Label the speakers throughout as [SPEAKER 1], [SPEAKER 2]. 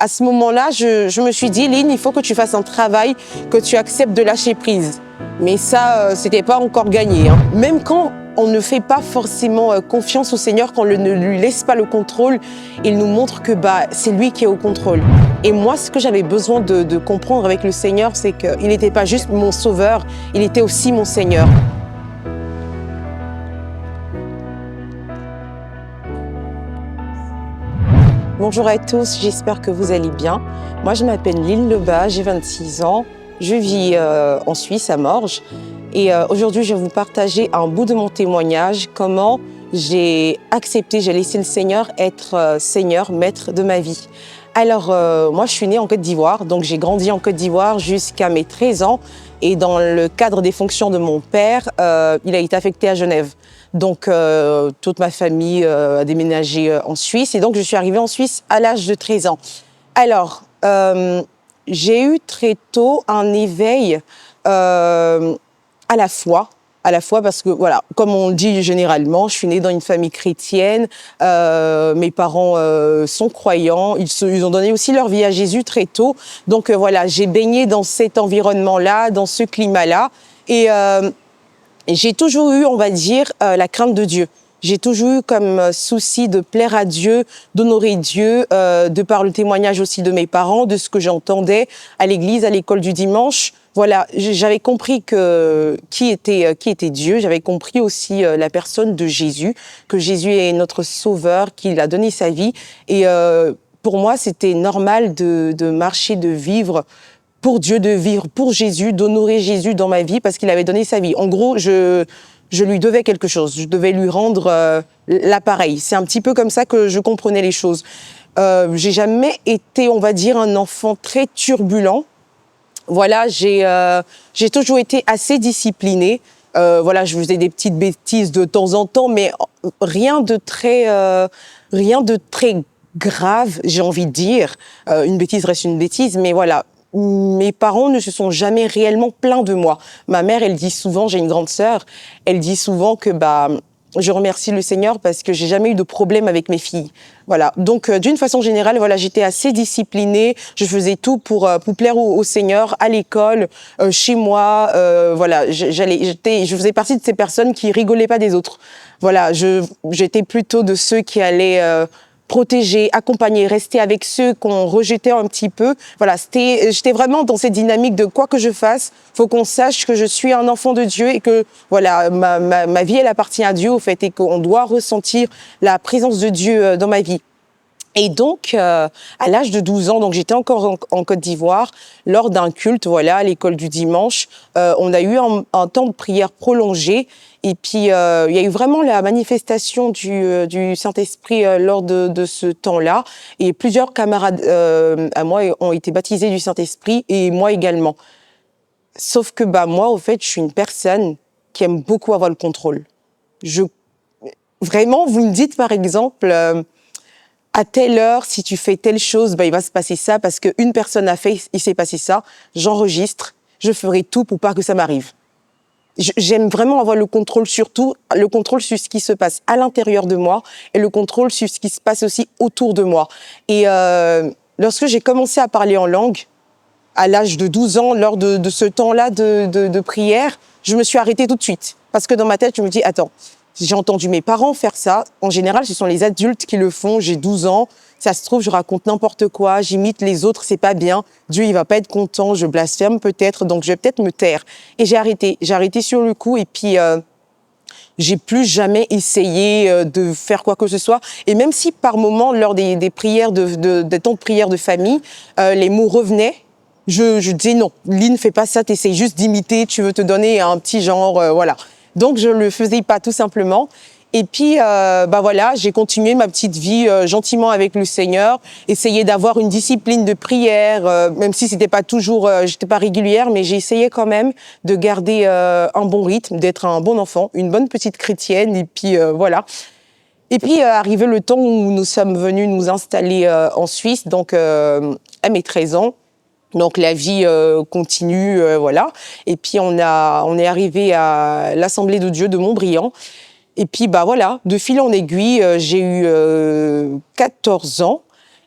[SPEAKER 1] À ce moment-là, je me suis dit, Lynn, il faut que tu fasses un travail, que tu acceptes de lâcher prise. Mais ça, c'était pas encore gagné, hein. Même quand on ne fait pas forcément confiance au Seigneur, quand on ne lui laisse pas le contrôle, il nous montre que c'est lui qui est au contrôle. Et moi, ce que j'avais besoin de comprendre avec le Seigneur, c'est qu'il n'était pas juste mon sauveur, il était aussi mon Seigneur. Bonjour à tous, j'espère que vous allez bien. Moi, je m'appelle Lynn Lebas, j'ai 26 ans. Je vis en Suisse, à Morges. Et aujourd'hui, je vais vous partager un bout de mon témoignage, comment j'ai accepté, j'ai laissé le Seigneur être Seigneur, maître de ma vie. Alors, moi, je suis née en Côte d'Ivoire, donc j'ai grandi en Côte d'Ivoire jusqu'à mes 13 ans. Et dans le cadre des fonctions de mon père, il a été affecté à Genève. Donc, toute ma famille a déménagé en Suisse. Et donc, je suis arrivée en Suisse à l'âge de 13 ans. Alors, j'ai eu très tôt un éveil à la foi. À la foi parce que, voilà, comme on le dit généralement, je suis née dans une famille chrétienne. Mes parents sont croyants. Ils ont donné aussi leur vie à Jésus très tôt. Donc, voilà, j'ai baigné dans cet environnement-là, dans ce climat-là. Et j'ai toujours eu, on va dire, la crainte de Dieu. J'ai toujours eu comme souci de plaire à Dieu, d'honorer Dieu, de par le témoignage aussi de mes parents, de ce que j'entendais à l'église, à l'école du dimanche. Voilà, j'avais compris qui était Dieu. J'avais compris aussi la personne de Jésus, que Jésus est notre sauveur, qu'il a donné sa vie. Et pour moi, c'était normal de marcher, de vivre pour Dieu, de vivre pour Jésus, d'honorer Jésus dans ma vie parce qu'il avait donné sa vie. En gros, je lui devais quelque chose. Je devais lui rendre l'appareil. C'est un petit peu comme ça que je comprenais les choses. J'ai jamais été, on va dire, un enfant très turbulent. Voilà, j'ai toujours été assez disciplinée. Voilà, je faisais des petites bêtises de temps en temps, mais rien de très grave, j'ai envie de dire. Une bêtise reste une bêtise, mais voilà. Mes parents ne se sont jamais réellement plaints de moi. Ma mère, elle dit souvent, j'ai une grande sœur, elle dit souvent que je remercie le Seigneur parce que j'ai jamais eu de problème avec mes filles. Voilà. Donc, d'une façon générale, voilà, j'étais assez disciplinée. Je faisais tout pour plaire au Seigneur, à l'école, chez moi. Voilà, je faisais partie de ces personnes qui rigolaient pas des autres. Voilà, j'étais plutôt de ceux qui allaient protéger, accompagner, rester avec ceux qu'on rejetait un petit peu. Voilà, j'étais vraiment dans cette dynamique de quoi que je fasse, faut qu'on sache que je suis un enfant de Dieu et que voilà, ma vie, elle appartient à Dieu au fait et qu'on doit ressentir la présence de Dieu dans ma vie. Et donc, à l'âge de 12 ans, donc j'étais encore en Côte d'Ivoire, lors d'un culte, voilà, à l'école du dimanche, on a eu un temps de prière prolongé. Et puis, il y a eu vraiment la manifestation du Saint-Esprit lors de ce temps-là. Et plusieurs camarades à moi ont été baptisés du Saint-Esprit et moi également. Sauf que moi, au fait, je suis une personne qui aime beaucoup avoir le contrôle. Vraiment, vous me dites par exemple, à telle heure, si tu fais telle chose, il va se passer ça parce qu'une personne a fait, il s'est passé ça. J'enregistre, je ferai tout pour pas que ça m'arrive. J'aime vraiment avoir le contrôle surtout, le contrôle sur ce qui se passe à l'intérieur de moi et le contrôle sur ce qui se passe aussi autour de moi. Et lorsque j'ai commencé à parler en langue, à l'âge de 12 ans, lors de ce temps-là de prière, je me suis arrêtée tout de suite. Parce que dans ma tête, je me dis, attends, j'ai entendu mes parents faire ça. En général, ce sont les adultes qui le font. J'ai 12 ans. Ça se trouve, je raconte n'importe quoi. J'imite les autres. C'est pas bien. Dieu, il va pas être content. Je blasphème peut-être. Donc, je vais peut-être me taire. Et j'ai arrêté. J'ai arrêté sur le coup. Et puis, j'ai plus jamais essayé de faire quoi que ce soit. Et même si par moment, lors des prières, des temps de prière de famille, les mots revenaient, je disais non, Lynn, fais pas ça. T'essayes juste d'imiter. Tu veux te donner un petit genre, voilà. Donc, je le faisais pas tout simplement. Et puis, voilà, j'ai continué ma petite vie gentiment avec le Seigneur, essayer d'avoir une discipline de prière, même si c'était pas toujours, j'étais pas régulière, mais j'ai essayé quand même de garder un bon rythme, d'être un bon enfant, une bonne petite chrétienne. Et puis voilà. Et puis arrivé le temps où nous sommes venus nous installer en Suisse, donc à mes 13 ans. Donc la vie continue, voilà. Et puis on est arrivé à l'Assemblée de Dieu de Montbriand. Et puis voilà, de fil en aiguille, j'ai eu 14 ans.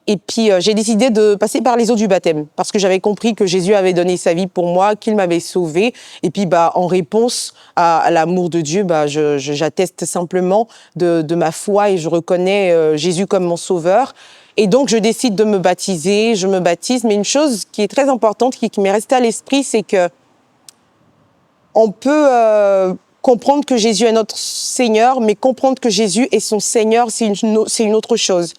[SPEAKER 1] Et puis, j'ai décidé de passer par les eaux du baptême parce que j'avais compris que Jésus avait donné sa vie pour moi, qu'il m'avait sauvé. Et puis, en réponse à l'amour de Dieu, j'atteste simplement de ma foi et je reconnais Jésus comme mon sauveur. Et donc, je décide de me baptiser, je me baptise. Mais une chose qui est très importante, qui m'est restée à l'esprit, c'est que on peut comprendre que Jésus est notre Seigneur, mais comprendre que Jésus est son Seigneur, c'est une autre chose.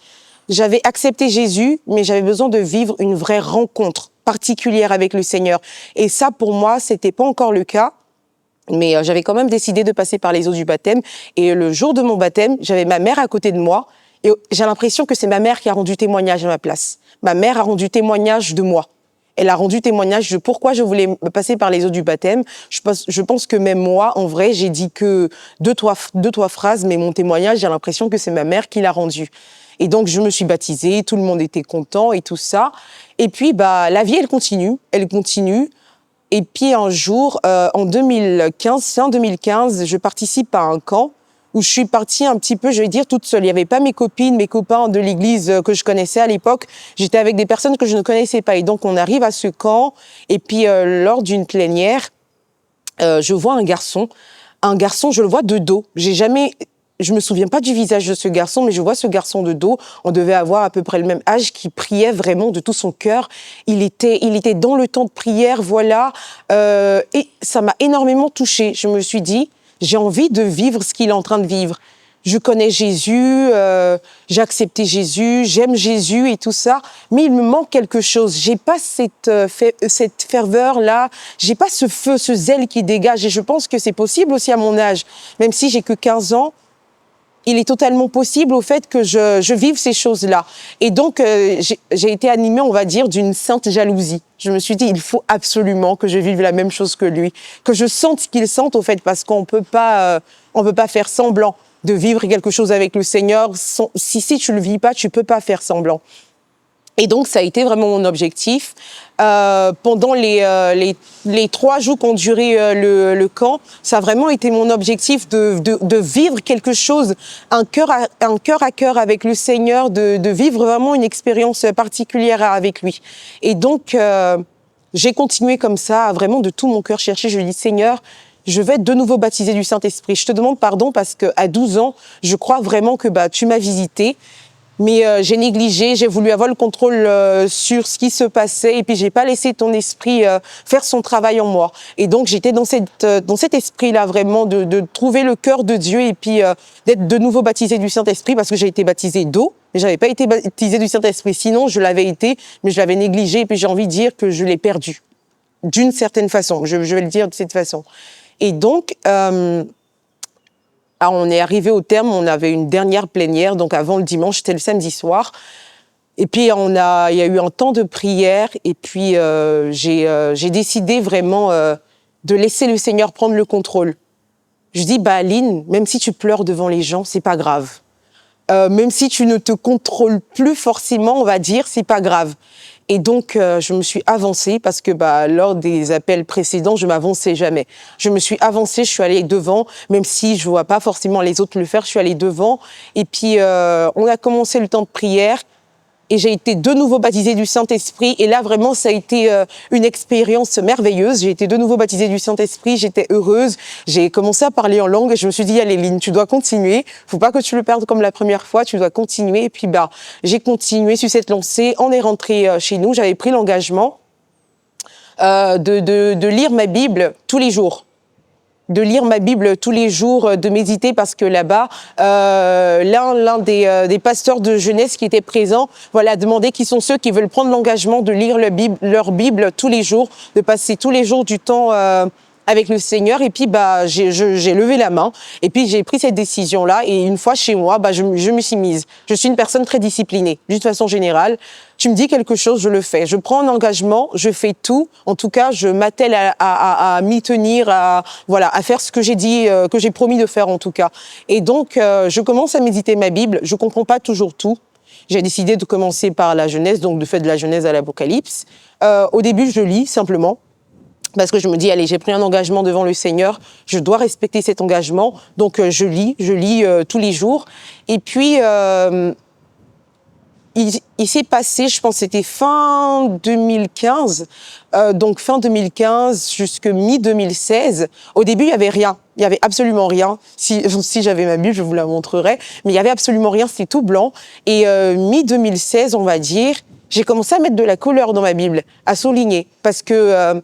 [SPEAKER 1] J'avais accepté Jésus, mais j'avais besoin de vivre une vraie rencontre particulière avec le Seigneur. Et ça, pour moi, c'était pas encore le cas. Mais j'avais quand même décidé de passer par les eaux du baptême. Et le jour de mon baptême, j'avais ma mère à côté de moi. Et j'ai l'impression que c'est ma mère qui a rendu témoignage à ma place. Ma mère a rendu témoignage de moi. Elle a rendu témoignage de pourquoi je voulais passer par les eaux du baptême. Je pense que même moi, en vrai, j'ai dit que deux, trois phrases, mais mon témoignage, j'ai l'impression que c'est ma mère qui l'a rendu. Et donc, je me suis baptisée, tout le monde était content et tout ça. Et puis, la vie, elle continue. Et puis, un jour, en 2015, fin 2015, je participe à un camp où je suis partie un petit peu, je vais dire, toute seule. Il n'y avait pas mes copines, mes copains de l'église que je connaissais à l'époque. J'étais avec des personnes que je ne connaissais pas. Et donc, on arrive à ce camp. Et puis, lors d'une plénière, je vois un garçon. Un garçon, je le vois de dos. Je me souviens pas du visage de ce garçon, mais je vois ce garçon de dos. On devait avoir à peu près le même âge, qui priait vraiment de tout son cœur. Il était dans le temps de prière, voilà. Et ça m'a énormément touchée. Je me suis dit, j'ai envie de vivre ce qu'il est en train de vivre. Je connais Jésus, j'ai accepté Jésus, j'aime Jésus et tout ça, mais il me manque quelque chose. J'ai pas cette ferveur-là, j'ai pas ce feu, ce zèle qui dégage. Et je pense que c'est possible aussi à mon âge, même si j'ai que 15 ans. Il est totalement possible au fait que je vive ces choses-là. Et donc, j'ai été animée, on va dire, d'une sainte jalousie. Je me suis dit, il faut absolument que je vive la même chose que lui, que je sente ce qu'il sent, au fait, parce qu'on peut pas faire semblant de vivre quelque chose avec le Seigneur. Si tu le vis pas, tu peux pas faire semblant. Et donc, ça a été vraiment mon objectif. Pendant les 3 jours qu'ont duré le camp, ça a vraiment été mon objectif de vivre quelque chose, un cœur à cœur avec le Seigneur, de vivre vraiment une expérience particulière avec lui. Et donc, j'ai continué comme ça, à vraiment de tout mon cœur chercher. Je lui dis, Seigneur, je vais être de nouveau baptisée du Saint-Esprit. Je te demande pardon parce qu'à 12 ans, je crois vraiment que tu m'as visité. Mais j'ai négligé, j'ai voulu avoir le contrôle sur ce qui se passait et puis j'ai pas laissé ton esprit faire son travail en moi. Et donc j'étais dans cet esprit-là vraiment de trouver le cœur de Dieu et puis d'être de nouveau baptisée du Saint-Esprit parce que j'ai été baptisée d'eau, mais j'avais pas été baptisée du Saint-Esprit. Sinon je l'avais été, mais je l'avais négligé et puis j'ai envie de dire que je l'ai perdu d'une certaine façon. Je vais le dire de cette façon. Et donc on est arrivé au terme, on avait une dernière plénière, donc avant le dimanche, c'était le samedi soir. Et puis, il y a eu un temps de prière, et puis j'ai décidé vraiment de laisser le Seigneur prendre le contrôle. Je dis, Aline, même si tu pleures devant les gens, c'est pas grave. Même si tu ne te contrôles plus forcément, on va dire, c'est pas grave. Et donc, je me suis avancée parce que lors des appels précédents, je m'avançais jamais. Je me suis avancée, je suis allée devant, même si je vois pas forcément les autres le faire, je suis allée devant. Et puis, on a commencé le temps de prière. Et j'ai été de nouveau baptisée du Saint-Esprit. Et là, vraiment, ça a été une expérience merveilleuse. J'ai été de nouveau baptisée du Saint-Esprit. J'étais heureuse. J'ai commencé à parler en langue et je me suis dit, allez, Lynn, tu dois continuer. Faut pas que tu le perdes comme la première fois. Tu dois continuer. Et puis, j'ai continué sur cette lancée. On est rentré chez nous. J'avais pris l'engagement de lire ma Bible tous les jours. De lire ma Bible tous les jours, de méditer parce que là-bas, l'un des pasteurs de jeunesse qui était présent, a demandé qui sont ceux qui veulent prendre l'engagement de lire leur Bible tous les jours, de passer tous les jours du temps avec le Seigneur. Et puis, j'ai levé la main et puis j'ai pris cette décision-là. Et une fois chez moi, je me suis mise. Je suis une personne très disciplinée, d'une façon générale. Tu me dis quelque chose, je le fais. Je prends un engagement, je fais tout. En tout cas, je m'attelle à m'y tenir, à faire ce que j'ai dit, que j'ai promis de faire en tout cas. Et donc, je commence à méditer ma Bible. Je comprends pas toujours tout. J'ai décidé de commencer par la Genèse, donc de faire de la Genèse à l'Apocalypse. Au début, je lis simplement. Parce que je me dis, allez, j'ai pris un engagement devant le Seigneur, je dois respecter cet engagement. Donc, je lis tous les jours. Et puis, il s'est passé, je pense, c'était fin 2015, donc fin 2015 jusque mi-2016. Au début, il y avait rien. Il y avait absolument rien. Si j'avais ma Bible, je vous la montrerais. Mais il y avait absolument rien, c'était tout blanc. Et mi-2016, on va dire, j'ai commencé à mettre de la couleur dans ma Bible, à souligner, parce que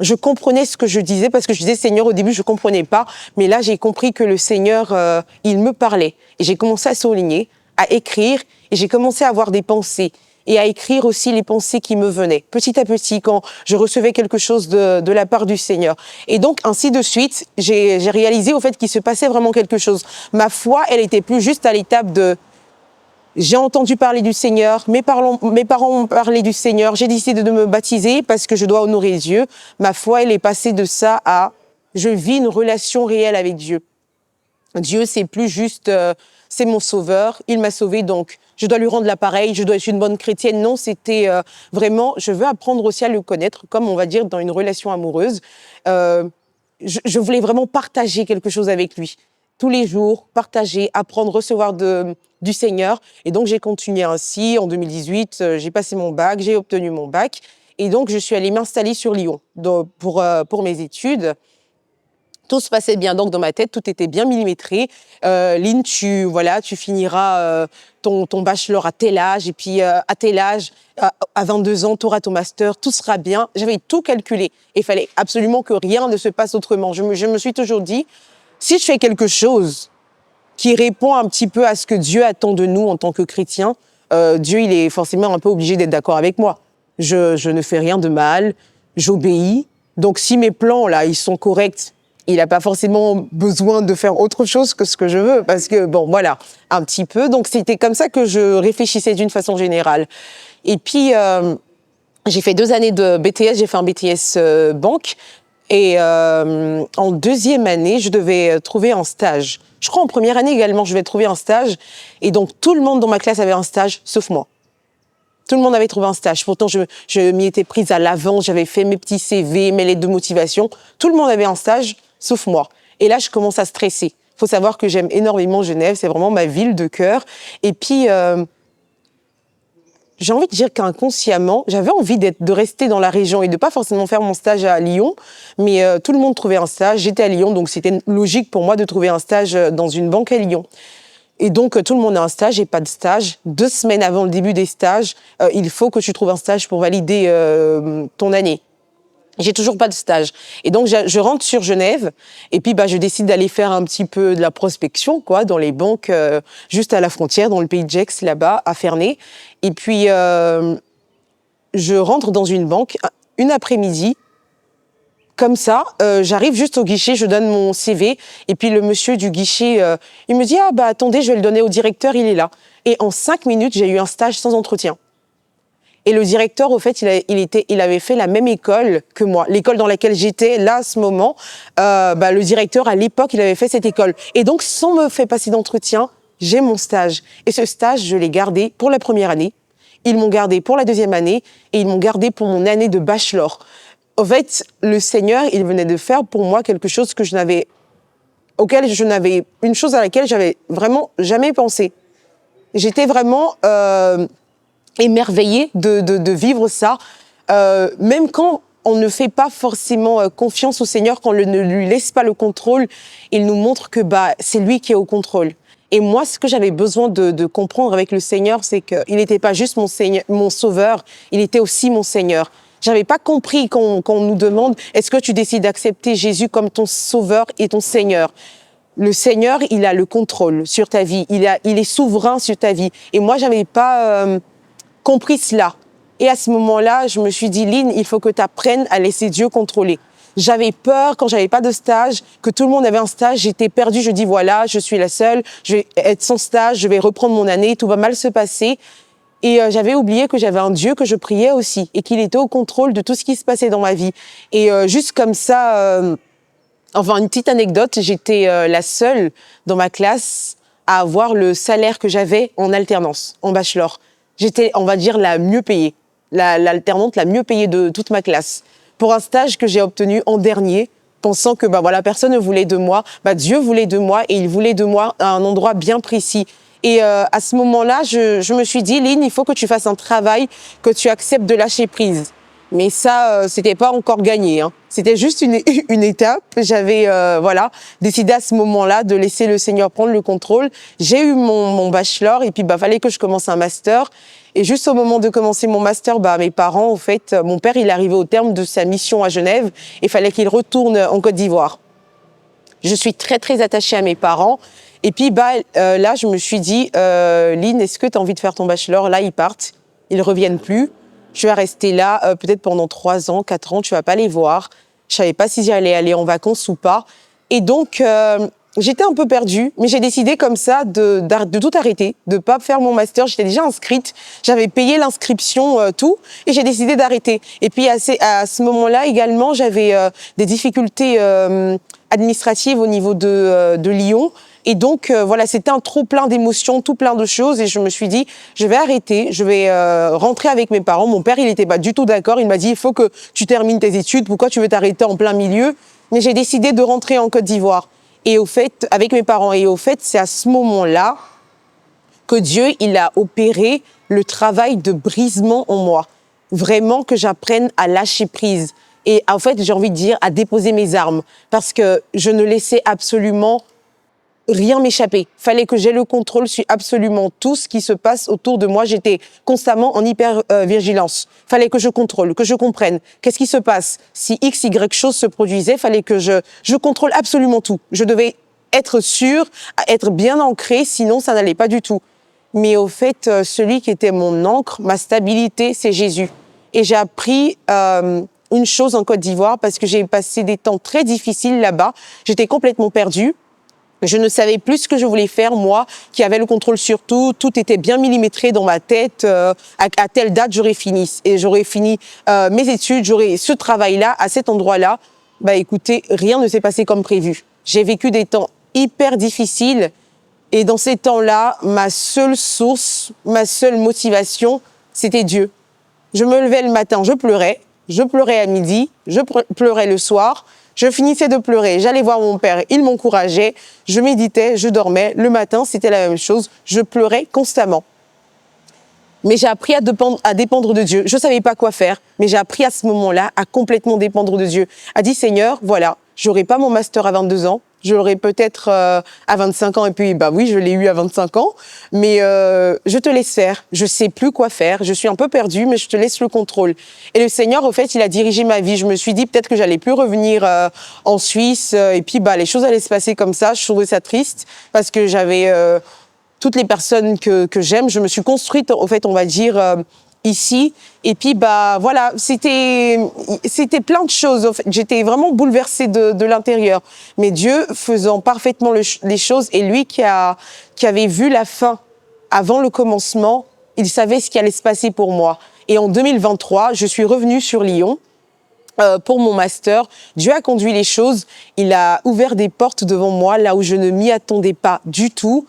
[SPEAKER 1] je comprenais ce que je disais, parce que je disais Seigneur, au début, je comprenais pas. Mais là, j'ai compris que le Seigneur, il me parlait. Et j'ai commencé à souligner, à écrire, et j'ai commencé à avoir des pensées et à écrire aussi les pensées qui me venaient, petit à petit, quand je recevais quelque chose de la part du Seigneur. Et donc, ainsi de suite, j'ai réalisé au fait qu'il se passait vraiment quelque chose. Ma foi, elle était plus juste à l'étape de j'ai entendu parler du Seigneur, mes parents ont parlé du Seigneur, j'ai décidé de me baptiser parce que je dois honorer Dieu. Ma foi, elle est passée de ça à je vis une relation réelle avec Dieu. Dieu, c'est plus juste, c'est mon sauveur, il m'a sauvé, donc je dois lui rendre l'appareil, je dois être une bonne chrétienne. Non, c'était vraiment, je veux apprendre aussi à le connaître, comme on va dire dans une relation amoureuse. Je voulais vraiment partager quelque chose avec lui. Tous les jours, partager, apprendre, recevoir du Seigneur. Et donc, j'ai continué ainsi. En 2018, j'ai passé mon bac, j'ai obtenu mon bac. Et donc, je suis allée m'installer sur Lyon pour mes études. Tout se passait bien, donc dans ma tête, tout était bien millimétré. Lynn, tu finiras ton bachelor à tel âge, et puis à tel âge, à 22 ans, tu auras ton master, tout sera bien. J'avais tout calculé. Il fallait absolument que rien ne se passe autrement. Je me suis toujours dit, si je fais quelque chose qui répond un petit peu à ce que Dieu attend de nous en tant que chrétiens, Dieu, il est forcément un peu obligé d'être d'accord avec moi. Je ne fais rien de mal, j'obéis. Donc si mes plans, là, ils sont corrects, il n'a pas forcément besoin de faire autre chose que ce que je veux, parce que, bon, voilà, un petit peu. Donc, c'était comme ça que je réfléchissais d'une façon générale. Et puis, j'ai fait 2 années de BTS, j'ai fait un BTS banque. Et en deuxième année, je devais trouver un stage. Je crois en première année également, je devais trouver un stage. Et donc, tout le monde dans ma classe avait un stage, sauf moi. Tout le monde avait trouvé un stage. Pourtant, je m'y étais prise à l'avance, j'avais fait mes petits CV, mes lettres de motivation. Tout le monde avait un stage, sauf moi. Et là, je commence à stresser. Il faut savoir que j'aime énormément Genève, c'est vraiment ma ville de cœur. Et puis, j'ai envie de dire qu'inconsciemment, j'avais envie de rester dans la région et de pas forcément faire mon stage à Lyon. Mais tout le monde trouvait un stage. J'étais à Lyon, donc c'était logique pour moi de trouver un stage dans une banque à Lyon. Et donc, tout le monde a un stage et pas de stage. 2 semaines avant le début des stages, il faut que tu trouves un stage pour valider ton année. J'ai toujours pas de stage. Et donc, je rentre sur Genève et puis je décide d'aller faire un petit peu de la prospection, quoi, dans les banques juste à la frontière, dans le pays de Gex, là-bas, à Ferney. Et puis, je rentre dans une banque une après-midi. Comme ça, j'arrive juste au guichet, je donne mon CV, et puis le monsieur du guichet, il me dit « Ah bah attendez, je vais le donner au directeur, il est là ». Et en 5 minutes, j'ai eu un stage sans entretien. Et le directeur, au fait, il avait fait la même école que moi. L'école dans laquelle j'étais, là, à ce moment, le directeur, à l'époque, il avait fait cette école. Et donc, sans me faire passer d'entretien, j'ai mon stage. Et ce stage, je l'ai gardé pour la première année. Ils m'ont gardé pour la deuxième année, et ils m'ont gardé pour mon année de bachelor. En fait, le Seigneur, il venait de faire pour moi quelque chose une chose à laquelle j'avais vraiment jamais pensé. J'étais vraiment émerveillée de vivre ça, même quand on ne fait pas forcément confiance au Seigneur, quand on ne lui laisse pas le contrôle, il nous montre que c'est lui qui est au contrôle. Et moi, ce que j'avais besoin de comprendre avec le Seigneur, c'est qu'il n'était pas juste mon sauveur, il était aussi mon Seigneur. J'avais pas compris qu'on nous demande « Est-ce que tu décides d'accepter Jésus comme ton sauveur et ton Seigneur ?» Le Seigneur, il a le contrôle sur ta vie, il est souverain sur ta vie. Et moi, j'avais pas compris cela. Et à ce moment-là, je me suis dit « Lynn, il faut que tu apprennes à laisser Dieu contrôler. » J'avais peur quand j'avais pas de stage, que tout le monde avait un stage, j'étais perdue, je dis voilà, je suis la seule, je vais être sans stage, je vais reprendre mon année, tout va mal se passer. Et j'avais oublié que j'avais un Dieu que je priais aussi et qu'il était au contrôle de tout ce qui se passait dans ma vie. Et juste comme ça, une petite anecdote, j'étais la seule dans ma classe à avoir le salaire que j'avais en alternance, en bachelor. J'étais, on va dire, la mieux payée, l'alternante la mieux payée de toute ma classe. Pour un stage que j'ai obtenu en dernier, pensant que personne ne voulait de moi, Dieu voulait de moi et il voulait de moi à un endroit bien précis. Et à ce moment-là, je me suis dit, Lynn, il faut que tu fasses un travail, que tu acceptes de lâcher prise. Mais ça, c'était pas encore gagné, hein. C'était juste une étape. J'avais voilà, décidé à ce moment-là de laisser le Seigneur prendre le contrôle. J'ai eu mon bachelor et puis fallait que je commence un master. Et juste au moment de commencer mon master, mes parents, au fait, mon père, il arrivait au terme de sa mission à Genève et fallait qu'il retourne en Côte d'Ivoire. Je suis très, très attachée à mes parents. Et puis, là, je me suis dit, Lynn, est-ce que tu as envie de faire ton bachelor? Là, ils partent, ils reviennent plus. Je vais rester là peut-être pendant 3 ans, 4 ans, tu vas pas les voir. Je savais pas si j'allais aller en vacances ou pas. Et donc, j'étais un peu perdue, mais j'ai décidé comme ça de tout arrêter, de pas faire mon master. J'étais déjà inscrite, j'avais payé l'inscription, tout, et j'ai décidé d'arrêter. Et puis, à ce moment-là également, j'avais des difficultés administratives au niveau de Lyon. Et donc, voilà, c'était un trop plein d'émotions, tout plein de choses. Et je me suis dit, je vais arrêter, je vais rentrer avec mes parents. Mon père, il n'était pas du tout d'accord. Il m'a dit, il faut que tu termines tes études. Pourquoi tu veux t'arrêter en plein milieu? Mais j'ai décidé de rentrer en Côte d'Ivoire. Et au fait, avec mes parents. Et au fait, c'est à ce moment-là que Dieu, il a opéré le travail de brisement en moi. Vraiment que j'apprenne à lâcher prise. Et en fait, j'ai envie de dire, à déposer mes armes. Parce que je ne laissais absolument rien m'échapper. Fallait que j'aie le contrôle sur absolument tout ce qui se passe autour de moi. J'étais constamment en hyper-vigilance. Fallait que je contrôle, que je comprenne qu'est-ce qui se passe. Si X, Y chose se produisait, fallait que je contrôle absolument tout. Je devais être sûre, être bien ancrée, sinon ça n'allait pas du tout. Mais au fait, celui qui était mon ancre, ma stabilité, c'est Jésus. Et j'ai appris une chose en Côte d'Ivoire parce que j'ai passé des temps très difficiles là-bas. J'étais complètement perdue. Je ne savais plus ce que je voulais faire, moi, qui avais le contrôle sur tout. Tout était bien millimétré dans ma tête. À telle date, j'aurais fini. Et j'aurais fini mes études, j'aurais ce travail-là, à cet endroit-là. Écoutez, rien ne s'est passé comme prévu. J'ai vécu des temps hyper difficiles. Et dans ces temps-là, ma seule source, ma seule motivation, c'était Dieu. Je me levais le matin, je pleurais à midi, je pleurais le soir. Je finissais de pleurer, j'allais voir mon père, il m'encourageait, je méditais, je dormais. Le matin, c'était la même chose, je pleurais constamment. Mais j'ai appris à dépendre de Dieu. Je ne savais pas quoi faire, mais j'ai appris à ce moment-là à complètement dépendre de Dieu. À dire, Seigneur, voilà, j'aurai pas mon master à 22 ans, je l'aurai peut-être à 25 ans, et puis oui, je l'ai eu à 25 ans, mais je te laisse faire, je sais plus quoi faire, je suis un peu perdue, mais je te laisse le contrôle. Et le Seigneur, au fait, il a dirigé ma vie. Je me suis dit peut-être que j'allais plus revenir en Suisse, et puis les choses allaient se passer comme ça. Je trouvais ça triste, parce que j'avais toutes les personnes que j'aime, je me suis construite, au fait, on va dire, ici. Et puis, voilà, c'était plein de choses. En fait, j'étais vraiment bouleversée de l'intérieur. Mais Dieu faisant parfaitement les choses, et lui qui avait vu la fin avant le commencement, il savait ce qui allait se passer pour moi. Et en 2023, je suis revenue sur Lyon pour mon master. Dieu a conduit les choses. Il a ouvert des portes devant moi, là où je ne m'y attendais pas du tout.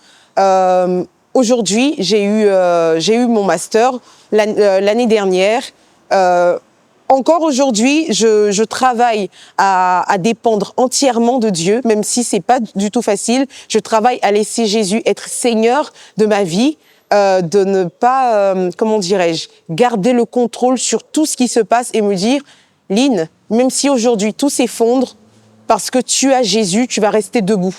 [SPEAKER 1] Aujourd'hui, j'ai eu mon master l'année dernière. Encore aujourd'hui, je travaille à dépendre entièrement de Dieu, même si c'est pas du tout facile. Je travaille à laisser Jésus être Seigneur de ma vie, de ne pas, comment dirais-je, garder le contrôle sur tout ce qui se passe et me dire, Lynn, même si aujourd'hui tout s'effondre, parce que tu as Jésus, tu vas rester debout.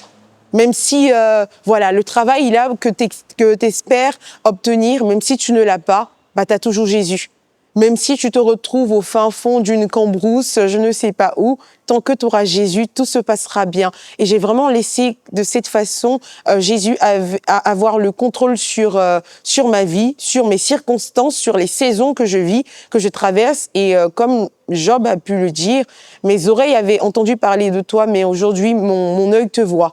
[SPEAKER 1] Même si, le travail là que tu espères obtenir, même si tu ne l'as pas, tu as toujours Jésus. Même si tu te retrouves au fin fond d'une cambrousse, je ne sais pas où, tant que tu auras Jésus, tout se passera bien. Et j'ai vraiment laissé de cette façon Jésus avoir le contrôle sur ma vie, sur mes circonstances, sur les saisons que je vis, que je traverse. Et comme Job a pu le dire, mes oreilles avaient entendu parler de toi, mais aujourd'hui, mon œil te voit.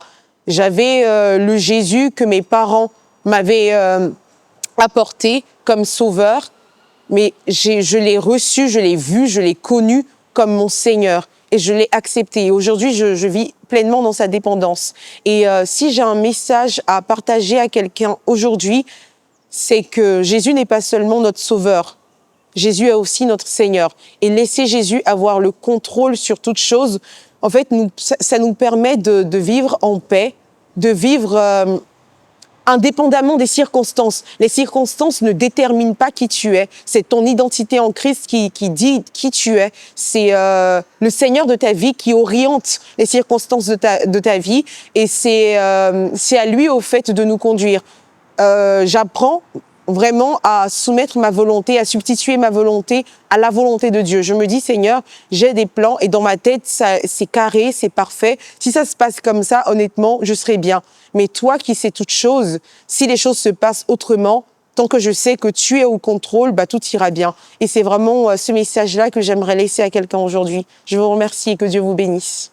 [SPEAKER 1] J'avais le Jésus que mes parents m'avaient apporté comme sauveur, mais je l'ai reçu, je l'ai vu, je l'ai connu comme mon Seigneur et je l'ai accepté. Et aujourd'hui, je vis pleinement dans sa dépendance. Et si j'ai un message à partager à quelqu'un aujourd'hui, c'est que Jésus n'est pas seulement notre sauveur. Jésus est aussi notre Seigneur. Et laisser Jésus avoir le contrôle sur toute chose, en fait, ça nous permet de vivre en paix, de vivre indépendamment des circonstances. Les circonstances ne déterminent pas qui tu es. C'est ton identité en Christ qui dit qui tu es. C'est le Seigneur de ta vie qui oriente les circonstances de ta vie. Et c'est à lui, au fait, de nous conduire. J'apprends vraiment à soumettre ma volonté, à substituer ma volonté à la volonté de Dieu. Je me dis, Seigneur, j'ai des plans et dans ma tête, c'est carré, c'est parfait. Si ça se passe comme ça, honnêtement, je serai bien. Mais toi qui sais toutes choses, si les choses se passent autrement, tant que je sais que tu es au contrôle, bah, tout ira bien. Et c'est vraiment ce message-là que j'aimerais laisser à quelqu'un aujourd'hui. Je vous remercie et que Dieu vous bénisse.